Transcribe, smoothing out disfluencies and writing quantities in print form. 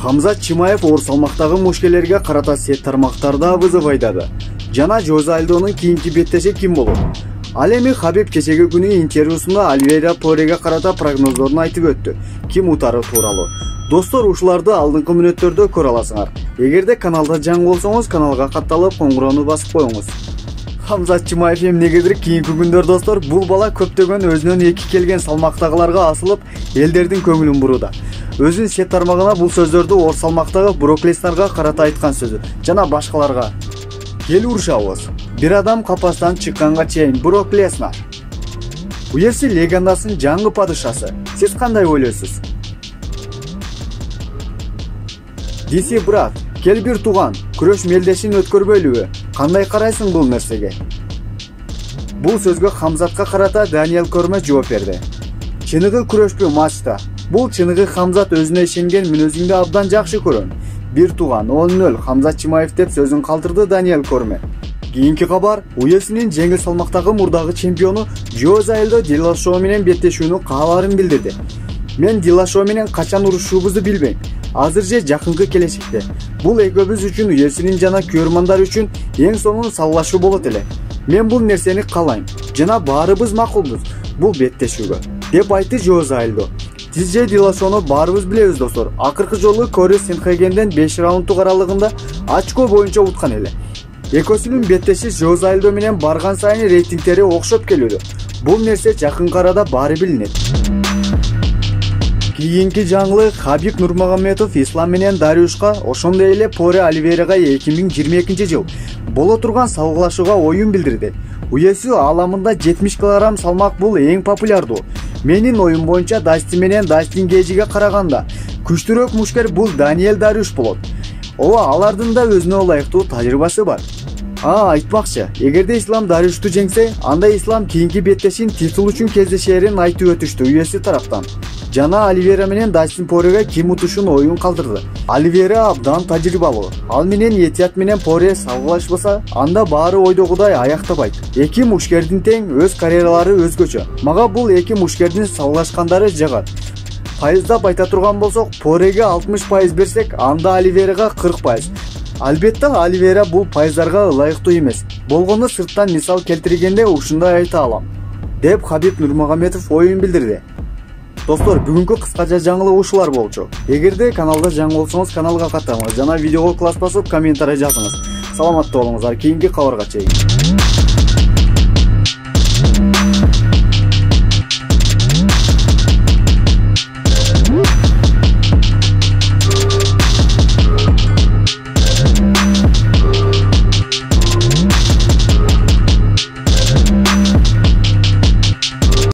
Хамзат Чимаев оор салмактагы мушкелерге карата сет тармактарда вызов айдады. Жана Жозе Альдонун кийинки беттеши ким болот? Ал эми Хабиб кечеги күнү интервьюсунда Оливейра Пореге карата прогноздорун айтып өттү. Ким утары тууралуу. Достор, ушуларды алдыңкы мүнөттөрдө көрө аласыңар. Эгерде каналда жаңы болсоңуз, каналга катталып, коңгуроону басып коюңуз. Хамзат Чимаев эмнегедир кийинки күндөр достор, бул бала көптөгөн өзүнөн эки келген салмактагыларга асылып, элдердин көңүлүн буруда. Өзүнүн сет тармагына бул сөздөрдү оор салмактагы Брок Леснарга карата айткан сөзү жана башкаларга. Кел урушабыз. Бир адам капастан чыкканга чейин Брок Леснар. UFC легендасынын жаңы падышасы. Сиз кандай ойлойсуз? DC брат, кел бир туган, күрөш мелдешин өткөрбөйлүбү? Кандай карайсың бул нерсеге? Бул сөзгө Хамзатка карата Даниэл Корме жооп берди. Чыныгы күрөшпү матчта. Бул чыныгы Хамзат өзүнө ишенген мүнөзүңдү абдан жакшы көрөм. Бир туган 10-0 Хамзат Чимаев деп сөзүн калтырды Даниэл Корме. Кийинки кабар, UFC'нин жеңил салмактагы мурдагы чемпиону Жозе Альдо Диллашоу менен беттешүүнүн кааларын билдирди. Мен Диллашоу менен качан урушуубузду билбейм. Азыр же жакынкы келечекте. Бул экөөбүз үчүн UFC'нин жана көрөрмандар үчүн эң сонун саллашуу болот эле. Мен бул нерсени каалайм жана баарыбыз макулбуз бул беттешүүгө, деп айтты Жозе Альдо. Тизже Диллашоуну баарыбыз билебиз достор. Акыркы жолу Кори Сенхегенден 5 раундтук аралыгында очко боюнча уткан эле. Экөөсүнүн беттеши Жозе Альдо менен барган сайын рейтингтери окшоп келүүдө. Бул нерсе жакын арада баары билинет. Кийинки жаңылык Хабиб Нурмагомедов Ислам менен Дариушка, ошондой эле Поре Оливейрага 2022-жыл боло турган салгылашууга оюн билдирди. UFC ааламында 70 кг салмак бул эң популярдуу. Менин оюм боюнча Дасти менен Дастин Гейджиге караганда күчтүүрөөк мушкер бул Даниэл Дариуш болот. Ооба, алардын да өзүнө ылайыктуу тажрыйбасы бар. Айтмакчы, эгерде Ислам Дариушту жеңсе, анда Ислам кийинки беттешин титул үчүн кездешерин айтып өтүштү UFC тараптан. Жана Оливейра менен Дастин Пореге ким утушун оюн калтырды. Оливейра абдан тажрыйбалуу. Ал менен Этият менен Поре салгылашпаса, анда баары ойдогудай аяктабайт. Эки мушкердин тең, өз карьералары өзгөчө. Мага бул эки мушкердин салгылашкандары жагат. Пайыздап айта турган болсок, Пореге 60% берсек, анда Оливейрага 40%. Албетте Оливейра бул пайыздарга ылайыктуу эмес. Болгону сырттан мисал келтиргенде ушундай айта алам, деп Хабиб Нурмагомедов оюн билдирди. Достор, бүгүнкү кыскача жаңылык ушулар болчу. Эгерде каналда жаңы болсоңуз, каналга катталыңыз жана видеого класс басып комментарий жазыңыз. Саламатта болуңуздар, кийинки кабарга чейин.